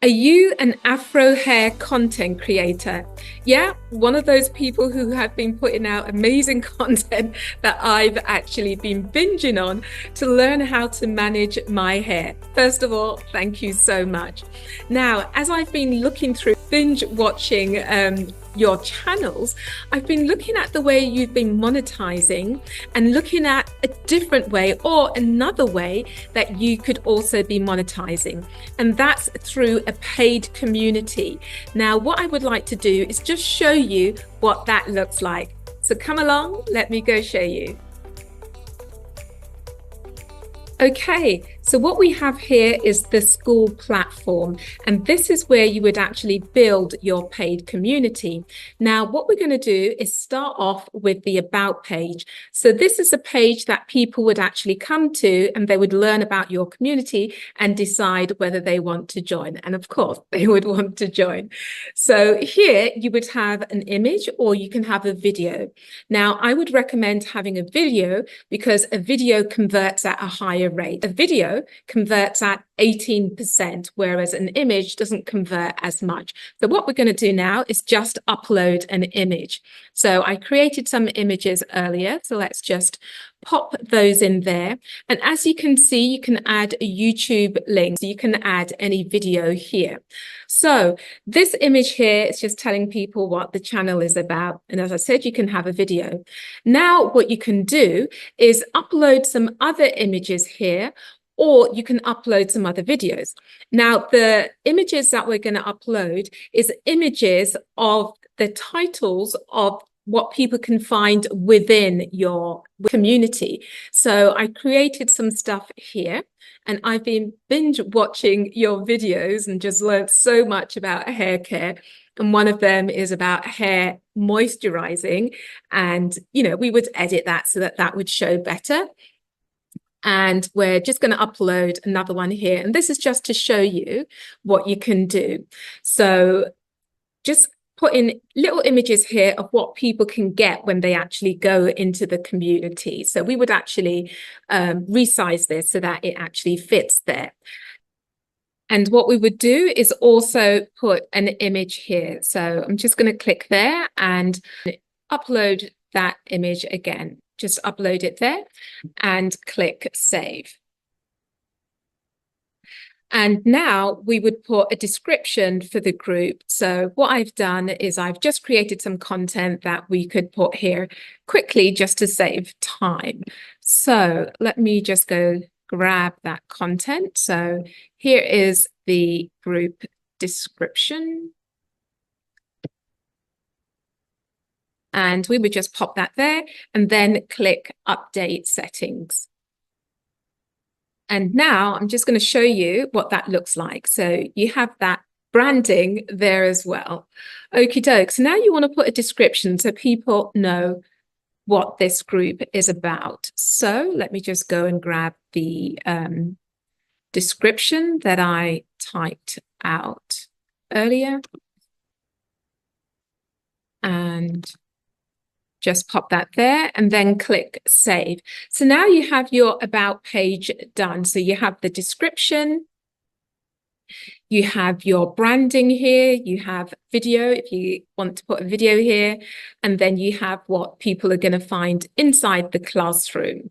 Are you an Afro hair content creator? Yeah, one of those people who have been putting out amazing content that I've actually been binging on to learn how to manage my hair. First of all, thank you so much. Now, as I've been looking through binge watching your channels, I've been looking at the way you've been monetizing and looking at a different way or another way that you could also be monetizing. And that's through a paid community. Now, what I would like to do is just show you what that looks like. So come along, let me go show you. Okay, so what we have here is the Skool platform, and this is where you would actually build your paid community. Now, what we're going to do is start off with the About page. So this is a page that people would actually come to, and they would learn about your community and decide whether they want to join. And of course, they would want to join. So here you would have an image, or you can have a video. Now, I would recommend having a video because a video converts at a higher rate. A video converts at 18%, whereas an image doesn't convert as much. So what we're going to do now is just upload an image. So I created some images earlier, so let's just pop those in there. And as you can see, you can add a YouTube link. So you can add any video here. So this image here is just telling people what the channel is about. And as I said, you can have a video. Now, what you can do is upload some other images here, or you can upload some other videos. Now, the images that we're going to upload is images of the titles of what people can find within your community. So I created some stuff here, and I've been binge watching your videos and just learned so much about hair care. And one of them is about hair moisturizing. And, we would edit that so that that would show better. And we're just going to upload another one here. And this is just to show you what you can do. So just put in little images here of what people can get when they actually go into the community. So we would actually resize this so that it actually fits there. And what we would do is also put an image here. So I'm just going to click there and upload that image again. Just upload it there and click save. And now we would put a description for the group. So what I've done is I've just created some content that we could put here quickly just to save time. So let me just go grab that content. So here is the group description. And we would just pop that there and then click update settings. And now I'm just going to show you what that looks like. So you have that branding there as well. Okie doke. So now you want to put a description so people know what this group is about. So let me just go and grab the description that I typed out earlier. And just pop that there and then click save. So now you have your about page done. So you have the description, you have your branding here, you have video if you want to put a video here, and then you have what people are going to find inside the classroom.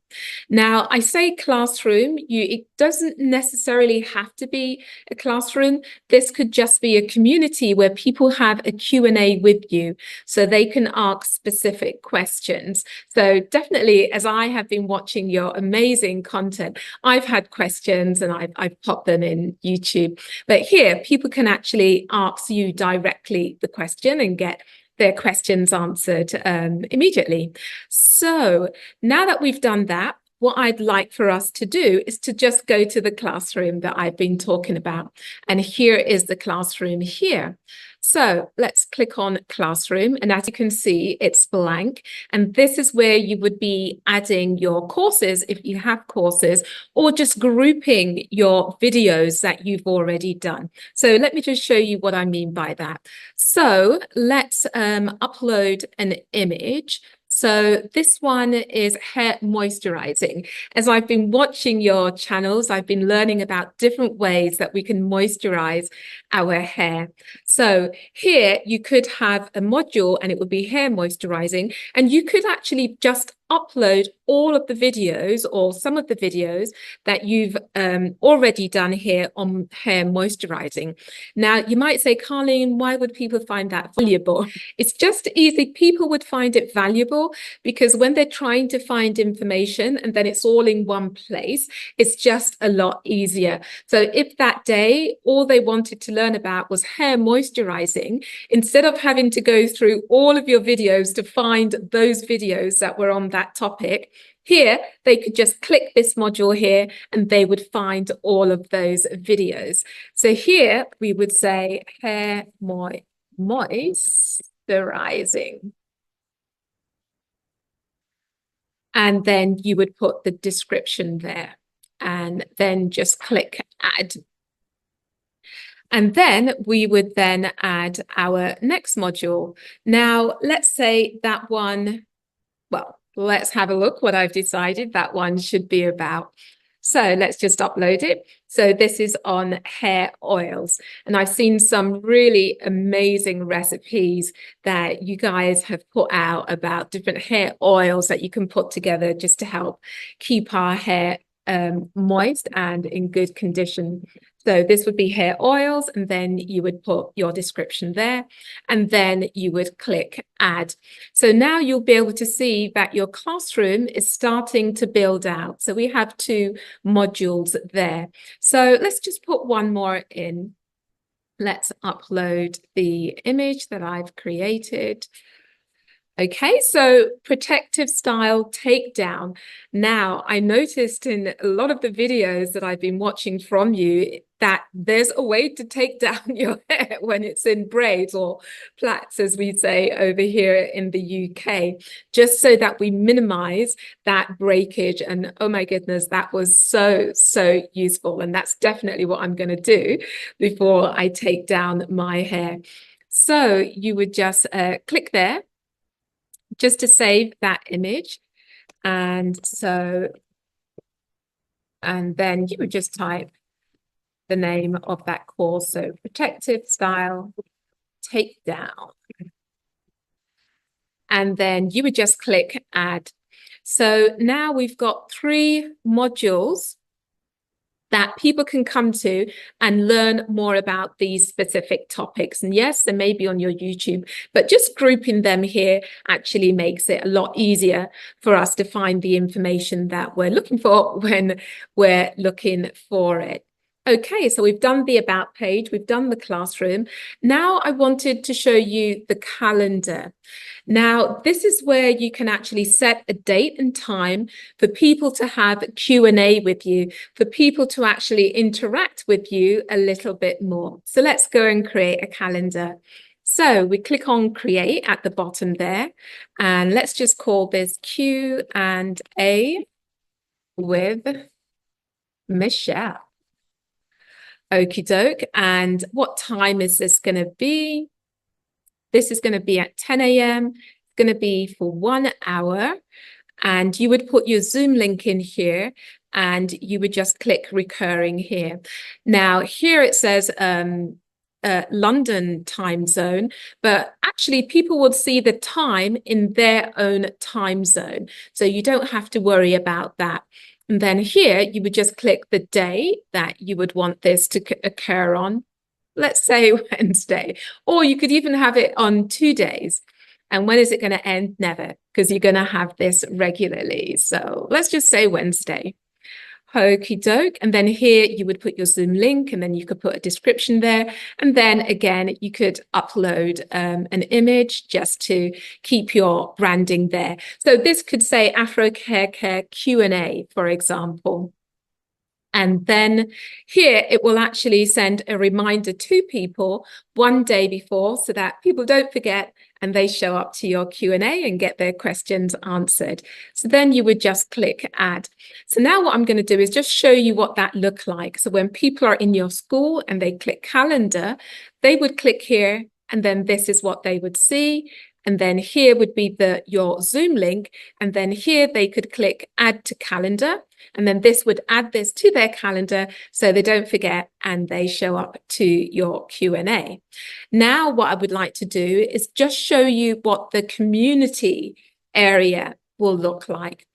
Now, I say classroom, it doesn't necessarily have to be a classroom. This could just be a community where people have a Q&A with you, so they can ask specific questions. So definitely, as I have been watching your amazing content, I've had questions and I've popped them in YouTube. But here, people can actually ask you directly the question and get their questions answered immediately. So now that we've done that, what I'd like for us to do is to just go to the classroom that I've been talking about. And here is the classroom here. So let's click on classroom. And as you can see, it's blank. And this is where you would be adding your courses if you have courses, or just grouping your videos that you've already done. So let me just show you what I mean by that. So let's upload an image. So this one is hair moisturizing. As I've been watching your channels, I've been learning about different ways that we can moisturize our hair. So here you could have a module and it would be hair moisturizing, and you could actually just upload all of the videos or some of the videos that you've already done here on hair moisturizing. Now, you might say, Karlene, why would people find that valuable? It's just easy. People would find it valuable because when they're trying to find information and then it's all in one place, it's just a lot easier. So if that day all they wanted to learn about was hair moisturizing, instead of having to go through all of your videos to find those videos that were on that topic, here they could just click this module here and they would find all of those videos. So here we would say hair moisturizing. And then you would put the description there and then just click add. And then we would then add our next module. Now, let's say that one, well, let's have a look what I've decided that one should be about. So let's just upload it. So this is on hair oils. And I've seen some really amazing recipes that you guys have put out about different hair oils that you can put together just to help keep our hair moist and in good condition. So this would be hair oils, and then you would put your description there, and then you would click add. So now you'll be able to see that your classroom is starting to build out. So we have 2 modules there. So let's just put one more in. Let's upload the image that I've created. Okay, so protective style takedown. Now, I noticed in a lot of the videos that I've been watching from you that there's a way to take down your hair when it's in braids or plaits, as we say over here in the UK, just so that we minimize that breakage. And oh my goodness, that was so useful. And that's definitely what I'm going to do before I take down my hair. So you would just click there, just to save that image. And so, and then you would just type the name of that course. So protective style takedown. And then you would just click add. So now we've got 3 modules that people can come to and learn more about these specific topics. And yes, they may be on your YouTube, but just grouping them here actually makes it a lot easier for us to find the information that we're looking for when we're looking for it. Okay, so we've done the about page, we've done the classroom. Now I wanted to show you the calendar. Now, this is where you can actually set a date and time for people to have a Q&A with you, for people to actually interact with you a little bit more. So let's go and create a calendar. So we click on create at the bottom there, and let's just call this Q&A with Michelle. Okie doke. And what time is this going to be? This is going to be at 10 a.m. It's going to be for 1 hour. And you would put your Zoom link in here and you would just click recurring here. Now, here it says London time zone, but actually people would see the time in their own time zone. So you don't have to worry about that. And then here you would just click the day that you would want this to occur on. Let's say Wednesday, or you could even have it on 2 days. And when is it going to end? Never, because you're going to have this regularly. So let's just say Wednesday. Okie doke. And then here you would put your Zoom link, and then you could put a description there. And then again, you could upload an image just to keep your branding there. So this could say Afro Hair Care Q&A, for example. And then here it will actually send a reminder to people 1 day before so that people don't forget and they show up to your Q&A and get their questions answered. So then you would just click add. So now what I'm going to do is just show you what that looks like. So when people are in your school and they click calendar, they would click here and then this is what they would see. and then here would be your Zoom link, and then here they could click add to calendar, and then this would add this to their calendar so they don't forget and they show up to your Q&A. Now what I would like to do is just show you what the community area will look like.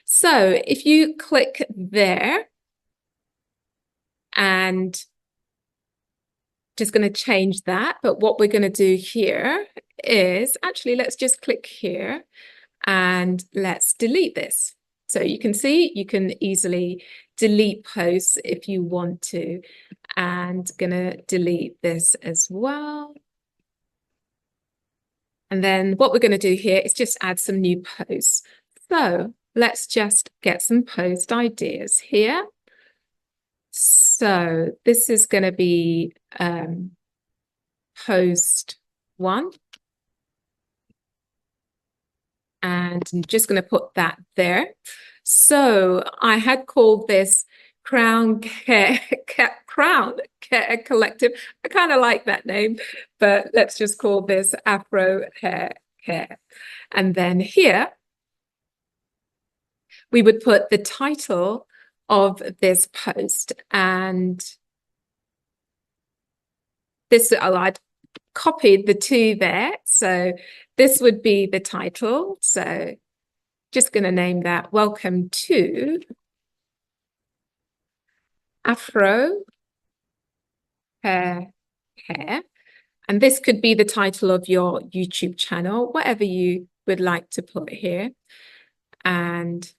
So if you click there, and just going to change that, but what we're going to do here is actually, let's just click here and let's delete this. So you can see you can easily delete posts if you want to, and gonna delete this as well. And then what we're going to do here is just add some new posts. So let's just get some post ideas here. So this is going to be post 1. And I'm just going to put that there. So I had called this Crown Care Collective. I kind of like that name, but let's just call this Afro Hair Care. And then here, we would put the title of this post, and this, I'd copied the 2 there. So this would be the title. So just going to name that Welcome to Afro Hair Care. And this could be the title of your YouTube channel, whatever you would like to put here. And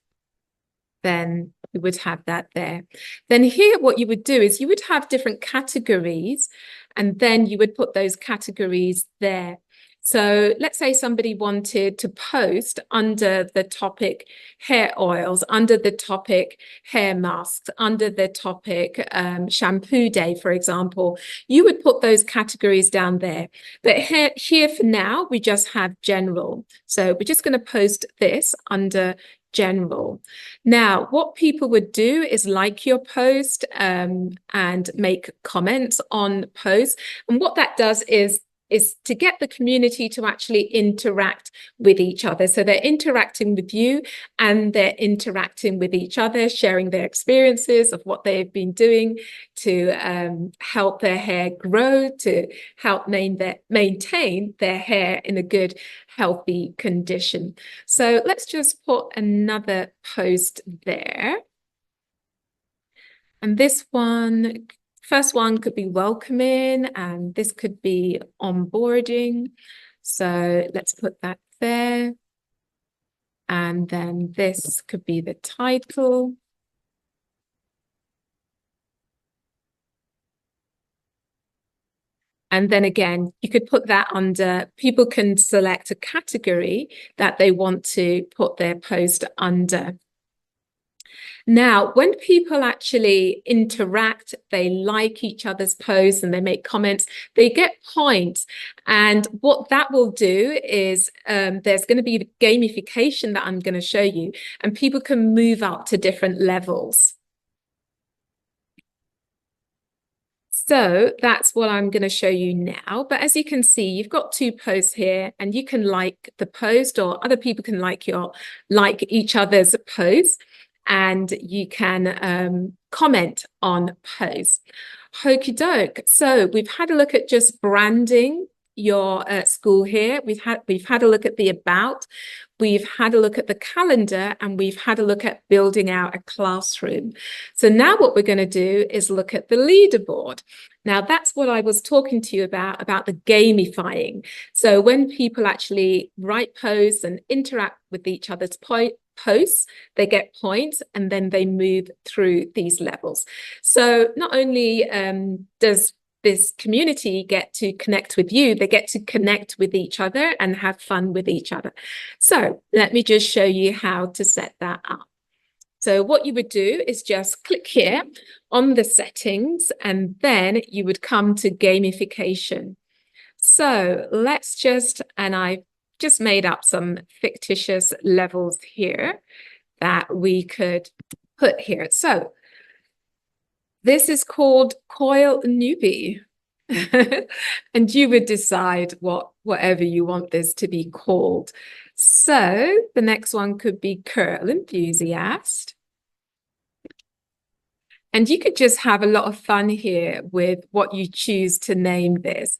then we would have that there. Then here, what you would do is you would have different categories, and then you would put those categories there. So let's say somebody wanted to post under the topic hair oils, under the topic hair masks, under the topic shampoo day, for example. You would put those categories down there. But here for now, we just have general. So we're just going to post this under general. Now, what people would do is like your post and make comments on posts. And what that does is to get the community to actually interact with each other. So they're interacting with you and they're interacting with each other, sharing their experiences of what they've been doing to help their hair grow, to help maintain their hair in a good, healthy condition. So let's just put another post there. And this one, first one could be welcoming, and this could be onboarding. So let's put that there. And then this could be the title. And then again, you could put that under, people can select a category that they want to put their post under. Now, when people actually interact, they like each other's posts and they make comments, they get points. And what that will do is there's going to be the gamification that I'm going to show you, and people can move up to different levels. So that's what I'm going to show you now. But as you can see, you've got 2 posts here, and you can like the post, or other people can like each other's posts, and you can comment on posts. Okie doke. So we've had a look at just branding your Skool here. We've had a look at the about. We've had a look at the calendar, and we've had a look at building out a classroom. So now what we're going to do is look at the leaderboard. Now that's what I was talking to you about the gamifying. So when people actually write posts and interact with each other's posts, they get points, and then they move through these levels. So not only does this community get to connect with you, they get to connect with each other and have fun with each other. So let me just show you how to set that up. So what you would do is just click here on the settings, and then you would come to gamification. So let's just, and I just made up some fictitious levels here that we could put here. So this is called Coil Newbie. And you would decide whatever you want this to be called. So the next one could be Curl Enthusiast. And you could just have a lot of fun here with what you choose to name this.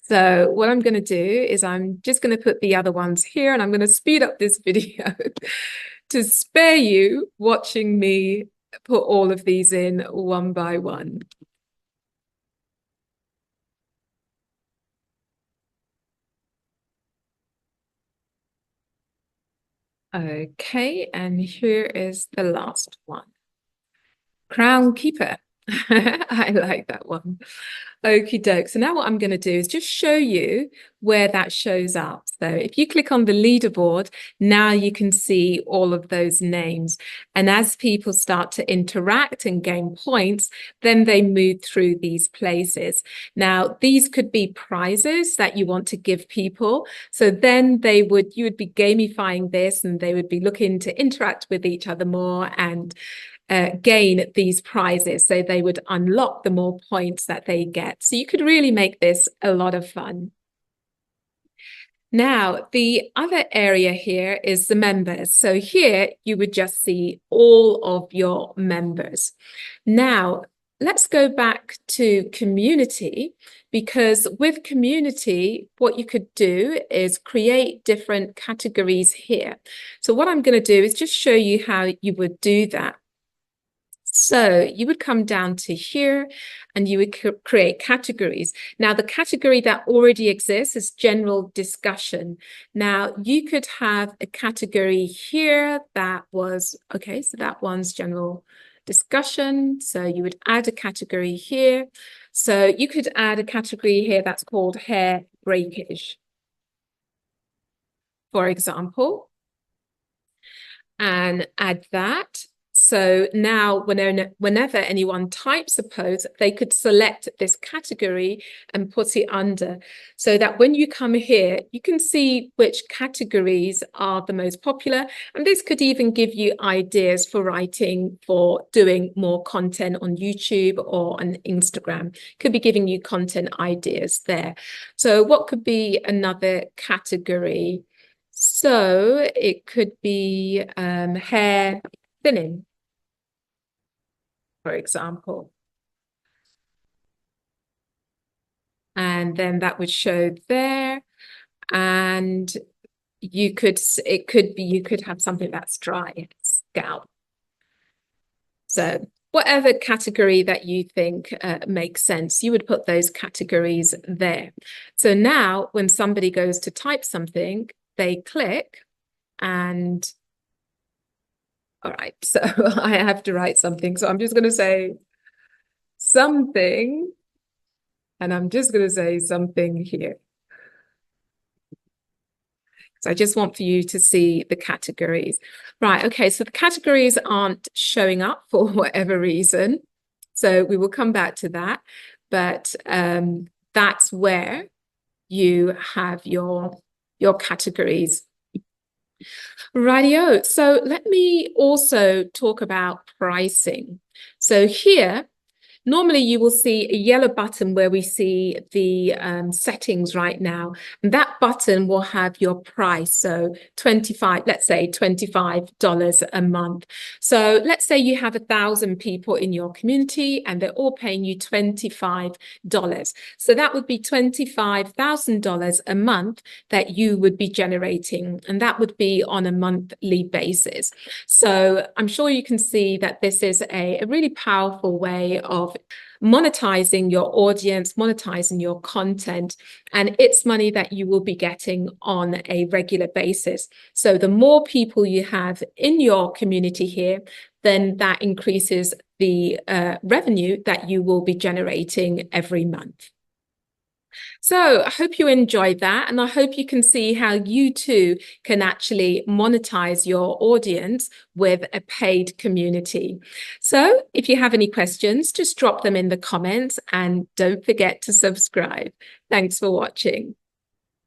So what I'm going to do is I'm just going to put the other ones here, and I'm going to speed up this video to spare you watching me put all of these in one by one. Okay, and here is the last one. Crown Keeper. I like that one. Okie doke. So now what I'm going to do is just show you where that shows up. So if you click on the leaderboard, now you can see all of those names. And as people start to interact and gain points, then they move through these places. Now, these could be prizes that you want to give people. So then you would be gamifying this, and they would be looking to interact with each other more and gain these prizes, so they would unlock the more points that they get. So you could really make this a lot of fun. Now, the other area here is the members. So here you would just see all of your members. Now, let's go back to community, because with community, what you could do is create different categories here. So what I'm going to do is just show you how you would do that. So you would come down to here and you would create categories. Now, the category that already exists is general discussion. Now, you could have a category here that was, okay, so that one's general discussion. So you would add a category here. So you could add a category here that's called hair breakage, for example, and add that. So now whenever anyone types a post, they could select this category and put it under, so that when you come here, you can see which categories are the most popular. And this could even give you ideas for writing, for doing more content on YouTube or on Instagram. Could be giving you content ideas there. So what could be another category? So it could be hair thinning, for example. And then that would show there. And you could have something that's dry scalp. So whatever category that you think makes sense, you would put those categories there. So now when somebody goes to type something, they click and all right, so I have to write something. So I'm just going to say something, and I'm just going to say something here. So I just want for you to see the categories. Right, okay, so the categories aren't showing up for whatever reason. So we will come back to that. But that's where you have your categories. Rightio. So let me also talk about pricing. So here, normally you will see a yellow button where we see the settings right now. And that button will have your price. So let's say $25 a month. So let's say you have 1,000 people in your community and they're all paying you $25. So that would be $25,000 a month that you would be generating. And that would be on a monthly basis. So I'm sure you can see that this is a really powerful way of monetizing your audience, monetizing your content, and it's money that you will be getting on a regular basis. So the more people you have in your community here, then that increases the revenue that you will be generating every month. So I hope you enjoyed that, and I hope you can see how you too can actually monetize your audience with a paid community. So if you have any questions, just drop them in the comments and don't forget to subscribe. Thanks for watching.